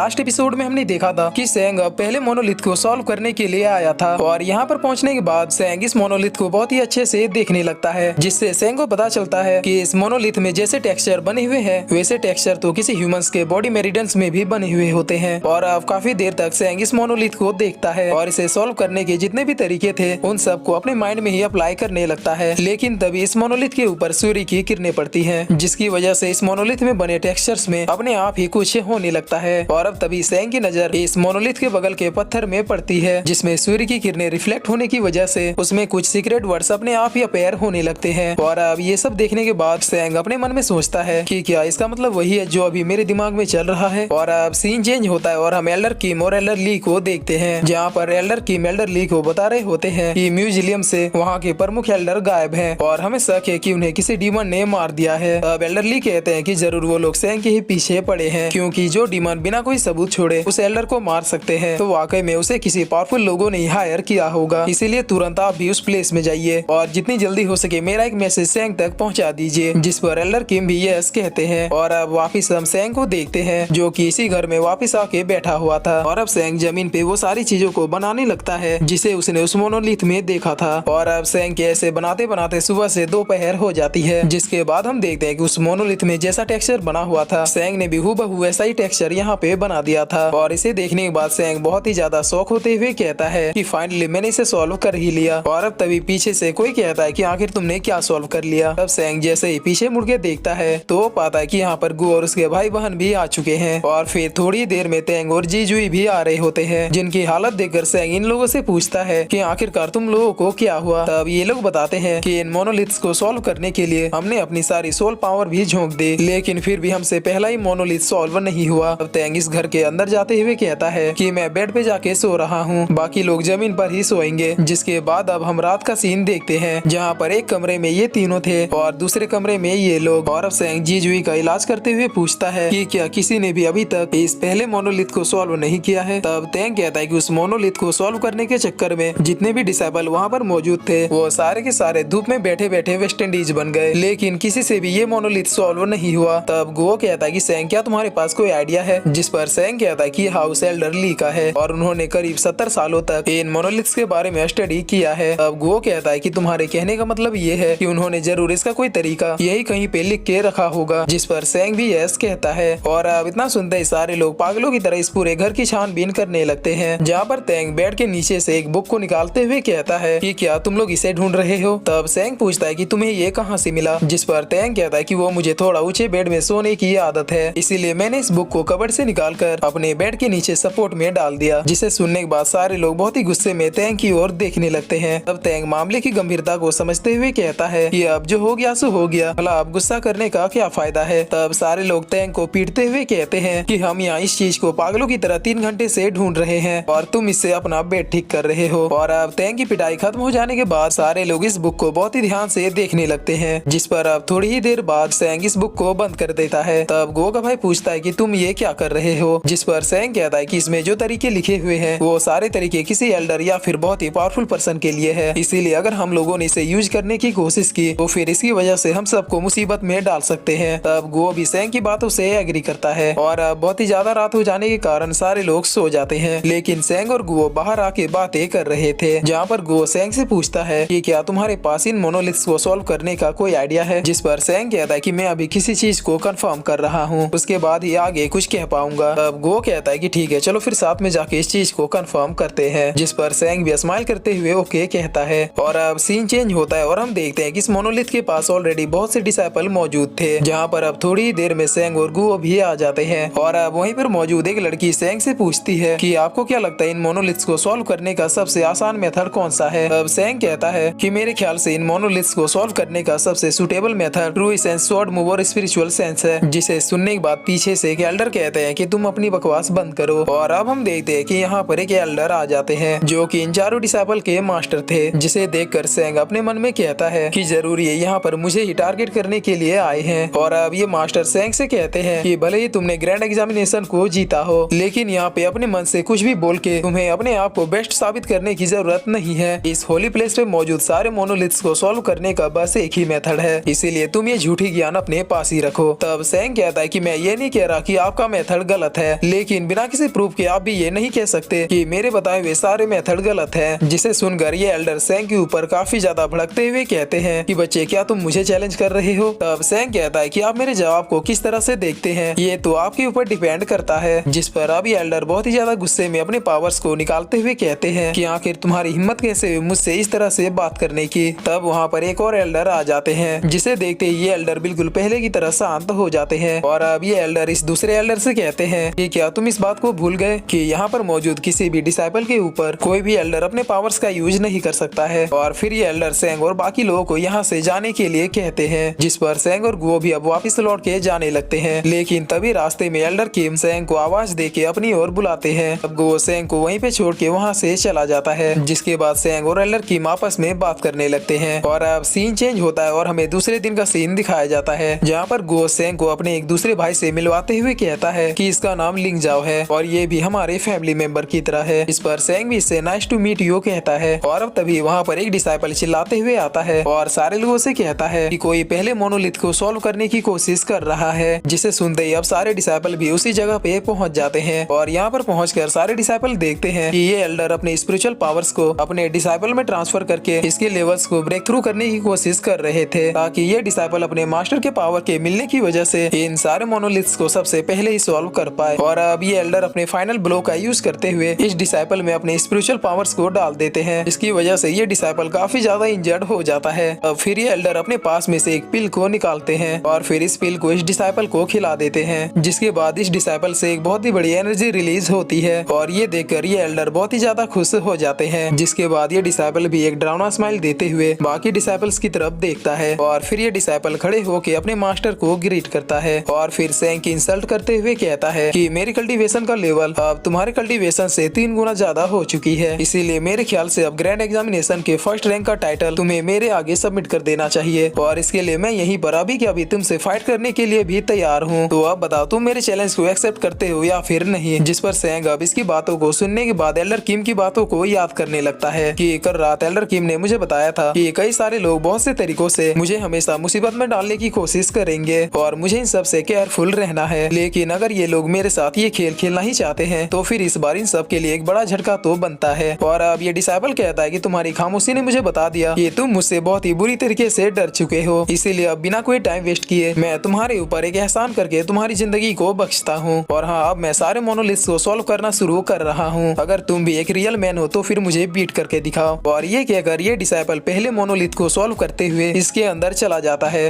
Last episode में हमने देखा था कि सेंग अब पहले मोनोलिथ को सॉल्व करने के लिए आया था और यहाँ पर पहुँचने के बाद सेंग इस मोनोलिथ को बहुत ही अच्छे से देखने लगता है, जिससे सेंग को पता चलता है कि इस मोनोलिथ में जैसे टेक्सचर बने हुए हैं वैसे टेक्सचर तो किसी ह्यूमंस के बॉडी मेरिडियंस में भी बने हुए होते हैं। और अब काफी देर तक सेंग इस मोनोलिथ को देखता है और इसे सॉल्व करने के जितने भी तरीके थे उन सबको अपने माइंड में ही अप्लाई करने लगता है। लेकिन तभी इस मोनोलिथ के ऊपर सूर्य की किरणें पड़ती है, जिसकी वजह से इस मोनोलिथ में बने टेक्सचर्स में अपने आप ही कुछ होने लगता है। और अब तभी सेंग की नजर इस मोनोलिथ के बगल के पत्थर में पड़ती है, जिसमें सूर्य की किरणें रिफ्लेक्ट होने की वजह से उसमें कुछ सीक्रेट वर्ड्स अपने आप ही अपीयर होने लगते हैं। और अब ये सब देखने के बाद सेंग अपने मन में सोचता है कि क्या इसका मतलब वही है जो अभी मेरे दिमाग में चल रहा है। और अब सीन चेंज होता है और हम एल्डर किम और एल्डर ली को देखते हैं, जहाँ पर एल्डर किम एल्डर ली को बता रहे होते हैं कि म्यूजियम से वहाँ के प्रमुख एल्डर गायब हैं और हमें शक है कि उन्हें किसी डीमन ने मार दिया है। अब एल्डर ली कहते हैं कि जरूर वो लोग सेंग के ही पीछे पड़े हैं, क्योंकि जो डीमन बिना कोई सबूत छोड़े उस एल्डर को मार सकते हैं तो वाकई में उसे किसी पावरफुल लोगों ने हायर किया होगा। इसीलिए तुरंत आप भी उस प्लेस में जाइए और जितनी जल्दी हो सके मेरा एक मैसेज सेंग तक पहुंचा दीजिए। जिस पर एल्डर किम भी यस कहते हैं। और अब वापिस हम सेंग को देखते हैं जो कि इसी घर में वापिस आके बैठा हुआ था और अब सेंग जमीन पे वो सारी चीजों को बनाने लगता है जिसे उसने उस मोनोलिथ में देखा था। और अब सेंग के ऐसे बनाते बनाते सुबह से दोपहर हो जाती है, जिसके बाद हम देखते हैं कि उस मोनोलिथ में जैसा टेक्सचर बना हुआ था सेंग ने भी हूबहू वैसा ही टेक्सचर यहाँ पे बना दिया था। और इसे देखने के बाद सेंग बहुत ही ज्यादा शौक होते हुए कहता है कि फाइनली मैंने इसे सॉल्व कर ही लिया। और अब तभी पीछे से कोई कहता है कि आखिर तुमने क्या सॉल्व कर लिया। तब सेंग जैसे ही पीछे मुड़ के देखता है तो वो पाता है कि यहाँ पर गु और उसके भाई बहन भी आ चुके हैं। और फिर थोड़ी देर में तेंग और जीजुई भी आ रहे होते हैं, जिनकी हालत देखकर सेंग इन लोगों से पूछता है कि आखिरकार तुम लोगों को क्या हुआ। तब ये लोग बताते हैं कि इन मोनोलिथ्स को सॉल्व करने के लिए हमने अपनी सारी सोल पावर भी झोंक दी, लेकिन फिर भी हमसे पहला ही मोनोलिथ सॉल्व नहीं हुआ। अब तेंग इस घर के अंदर जाते हुए कहता है कि मैं बेड पे जाके सो रहा हूँ, बाकी लोग जमीन पर ही सोएंगे। जिसके बाद अब हम रात का सीन देखते हैं, जहाँ पर एक कमरे में ये तीनों थे और दूसरे कमरे में ये लोग। और अब सेंग जीजुई का इलाज करते हुए पूछता है कि क्या किसी ने भी अभी तक इस पहले मोनोलिथ को सॉल्व नहीं किया है। तब तेंग कहता है कि उस मोनोलिथ को सॉल्व करने के चक्कर में जितने भी डिसेबल वहाँ पर मौजूद थे वो सारे के सारे धूप में बैठे बैठे वेस्ट इंडीज बन गए, लेकिन किसी से भी ये मोनोलिथ सॉल्व नहीं हुआ। तब गो कहता है कि सेंग क्या तुम्हारे पास कोई आइडिया है। जिस पर सेंग कहता है कि हाउस एल्डर ली का है और उन्होंने करीब 70 सालों तक इन मोनोलिथ्स के बारे में स्टडी किया है। अब गो कहता है कि तुम्हारे कहने का मतलब ये है कि उन्होंने जरूर इसका कोई तरीका यही कहीं पे लिख के रखा होगा। जिस पर सेंग भी यस कहता है। और अब इतना सुनते ही सारे लोग पागलों की तरह इस पूरे घर की छानबीन करने लगते हैं, जहाँ पर तेंग बेड के नीचे से एक बुक को निकालते हुए कहता है कि क्या तुम लोग इसे ढूंढ रहे हो। तब सेंग पूछता है कि तुम्हें ये कहाँ से मिला। जिस पर तेंग कहता है कि वो मुझे थोड़ा ऊंचे बेड में सोने की आदत है, इसीलिए मैंने इस बुक को कबर्ड से निकालकर अपने बेड के नीचे सपोर्ट में डाल दिया। जिसे सुनने के बाद सारे लोग बहुत ही गुस्से में तेंग की ओर देखने लगते हैं। तब तेंग मामले की गंभीरता को समझते हुए कहता है कि अब जो हो गया सो हो गया, भला अब गुस्सा करने का क्या फायदा है। तब सारे लोग तेंग को पीटते हुए कहते हैं कि हम यहाँ इस चीज को पागलों की तरह 3 घंटे से ढूंढ रहे हैं और तुम इससे अपना बेड ठीक कर रहे हो। और अब तेंग की पिटाई खत्म हो जाने के बाद सारे लोग इस बुक को बहुत ही ध्यान से देखने लगते हैं। जिस पर अब थोड़ी ही देर बाद सेंग इस बुक को बंद कर देता है। तब गो का भाई पूछता है कि तुम ये क्या कर रहे हो। जिस पर सेंग कहता है कि इसमें जो तरीके लिखे हुए हैं वो सारे तरीके किसी एल्डर या फिर बहुत ही पावरफुल पर्सन के लिए है, इसीलिए अगर हम लोगों ने इसे यूज करने की कोशिश की तो फिर इसकी वजह से हम सबको मुसीबत में डाल सकते हैं। तब गो भी सेंग की बातों से एग्री करता है और अब बहुत ही ज्यादा रात हो जाने के कारण सारे लोग सो जाते हैं, लेकिन सेंग और गो बाहर आके बातें कर रहे थे, जहाँ पर गो सेंग से पूछता है कि क्या तुम्हारे पास इन मोनोलिथ्स को सॉल्व करने का कोई आइडिया है। जिस पर सेंग कहता है कि मैं अभी किसी चीज को कंफर्म कर रहा हूँ, उसके बाद ही आगे कुछ कह पाऊंगा। तब गो कहता है कि ठीक है चलो फिर साथ में जाके इस चीज को कंफर्म करते हैं। जिस पर सेंग भी स्माइल करते हुए ओके कहता है। और अब सीन चेंज होता है और हम देखते हैं कि इस मोनोलिथ के पास ऑलरेडी बहुत से डिसेबल मौजूद थे, जहाँ पर अब थोड़ी देर में सेंग और गो भी आ जाते हैं। और अब वहीं पर मौजूद एक लड़की सेंग से पूछती है कि आपको क्या लगता है इन मोनोलिथ्स को सॉल्व करने का सबसे आसान मेथड कौन सा है। अब सेंग कहता है कि मेरे ख्याल से इन मोनोलिथ्स को सॉल्व करने का सबसे suitable method true sense sword move और स्पिरिचुअल सेंस है। जिसे सुनने के बाद पीछे से एक एल्डर कहते हैं कि तुम अपनी बकवास बंद करो। और अब हम देखते हैं कि यहाँ पर एक एल्डर आ जाते हैं जो कि इन चारों डिसेबल के मास्टर थे, जिसे देखकर सेंग अपने मन में कहता है कि जरूर ये यहाँ पर मुझे ही टारगेट करने के लिए आए हैं। और अब ये मास्टर सेंग से कहते हैं कि भले ही तुमने ग्रैंड एग्जामिनेशन को जीता हो, लेकिन यहाँ पे अपने मन से कुछ भी बोल के तुम्हें अपने आप को बेस्ट साबित करने की जरूरत नहीं है। इस होली प्लेस पे मौजूद सारे मोनोलिथ्स को सॉल्व करने का बस एक ही मेथड है, इसीलिए तुम ये झूठी ज्ञान अपने पास ही रखो। तब सेंग कहता है कि मैं ये नहीं कह रहा कि आपका मेथड गलत गलत है, लेकिन बिना किसी प्रूफ के आप भी ये नहीं कह सकते कि मेरे बताए हुए सारे मेथड गलत है। जिसे सुनकर ये एल्डर सेंग के ऊपर काफी ज्यादा भड़कते हुए कहते हैं कि बच्चे क्या तुम मुझे चैलेंज कर रहे हो। तब सेंग कहता है कि आप मेरे जवाब को किस तरह से देखते हैं ये तो आपके ऊपर डिपेंड करता है। जिस पर अब ये एल्डर बहुत ही ज्यादा गुस्से में अपने पावर्स को निकालते हुए कहते हैं कि आखिर तुम्हारी हिम्मत कैसे हुई मुझसे इस तरह से बात करने की। तब वहाँ पर एक और एल्डर आ जाते हैं, जिसे देखते ही ये एल्डर बिल्कुल पहले की तरह शांत हो जाते हैं। और अब ये एल्डर इस दूसरे एल्डर से कहते हैं कि क्या तुम इस बात को भूल गए कि यहाँ पर मौजूद किसी भी डिसाइपल के ऊपर कोई भी एल्डर अपने पावर्स का यूज नहीं कर सकता है। और फिर ये एल्डर सेंग और बाकी लोगों को यहाँ से जाने के लिए कहते हैं, जिस पर सेंग और गुओ भी अब वापस लौट के जाने लगते हैं। लेकिन तभी रास्ते में एल्डर किम सेंग को आवाज देके अपनी ओर बुलाते हैं। अब गुओ सेंग को वहीं पे छोड़ के वहाँ से चला जाता है। जिसके बाद सेंग और एल्डर किम आपस में बात करने लगते हैं। और अब सीन चेंज होता है और हमें दूसरे दिन का सीन दिखाया जाता है, जहाँ पर गुओ सेंग को अपने एक दूसरे भाई से मिलवाते हुए कहता है कि इसका नाम लिंग जाओ है और ये भी हमारे फैमिली मेंबर की तरह है। इस पर सेंग भी इससे नाइस टू मीट यू कहता है। और अब तभी वहाँ पर एक डिसाइपल चिल्लाते हुए आता है और सारे लोगों से कहता है कि कोई पहले मोनोलिथ को सॉल्व करने की कोशिश कर रहा है। जिसे सुनते ही अब सारे डिसाइपल भी उसी जगह पे पहुंच जाते हैं। और यहाँ पर पहुंचकर सारे डिसाइपल देखते हैं कि ये एल्डर अपने स्पिरिचुअल पावर्स को अपने डिसाइपल में ट्रांसफर करके इसके लेवल्स को ब्रेक थ्रू करने की कोशिश कर रहे थे, ताकि ये डिसाइपल अपने मास्टर के पावर के मिलने की वजह से इन सारे मोनोलिथ्स को सबसे पहले ही सॉल्व कर पाए। और अब ये एल्डर अपने फाइनल ब्लो का यूज करते हुए इस डिसाइपल में अपने स्पिरिचुअल पावर्स को डाल देते हैं, जिसकी वजह से ये डिसाइपल काफी ज्यादा इंजर्ड हो जाता है। अब फिर ये एल्डर अपने पास में से एक पिल को निकालते हैं और फिर इस पिल को इस डिसाइपल को खिला देते हैं, जिसके बाद इस डिसाइपल से एक बहुत ही बड़ी एनर्जी रिलीज होती है। और ये देखकर ये एल्डर बहुत ही ज्यादा खुश हो जाते हैं। जिसके बाद ये डिसाइपल भी एक डरावना स्माइल देते हुए बाकी डिसाइपल्स की तरफ देखता है। और फिर ये डिसाइपल खड़े होकर अपने मास्टर को ग्रीट करता है और फिर सेंग की इंसल्ट करते हुए कहता है कि मेरी कल्टीवेशन का लेवल अब तुम्हारे कल्टीवेशन से 3 गुना ज्यादा हो चुकी है, इसीलिए मेरे ख्याल से अब ग्रैंड एग्जामिनेशन के फर्स्ट रैंक का टाइटल तुम्हें मेरे आगे सबमिट कर देना चाहिए। और इसके लिए मैं यहीं पर अभी के अभी तुमसे फाइट करने के लिए भी तैयार हूँ। तो अब बताओ तुम मेरे चैलेंज को एक्सेप्ट करते हो या फिर नहीं। जिस पर सेंग अब इसकी बातों को सुनने के बाद एल्डर किम की बातों को याद करने लगता है कि कल रात एल्डर किम ने मुझे बताया था कि कई सारे लोग बहुत से तरीकों से मुझे हमेशा मुसीबत में डालने की कोशिश करेंगे और मुझे इन सब से केयरफुल रहना है। लेकिन अगर ये लोग मेरे साथ ये खेल खेलना ही चाहते हैं तो फिर इस बार इन सब के लिए एक बड़ा झटका तो बनता है। और अब ये डिसाइपल कहता है कि तुम्हारी खामोशी ने मुझे बता दिया कि तुम मुझसे बहुत ही बुरी तरीके से डर चुके हो, इसीलिए अब बिना कोई टाइम वेस्ट किए मैं तुम्हारे ऊपर एक एहसान करके तुम्हारी जिंदगी को बख्शता हूँ। और हाँ, अब मैं सारे मोनोलिथ्स को सॉल्व करना शुरू कर रहा हूँ। अगर तुम भी एक रियल मैन हो तो फिर मुझे बीट करके दिखाओ। और ये कहकर ये डिसाइपल पहले मोनोलिथ को सॉल्व करते हुए इसके अंदर चला जाता है।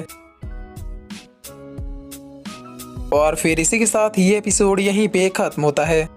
और फिर इसी के साथ ये एपिसोड यहीं पे खत्म होता है।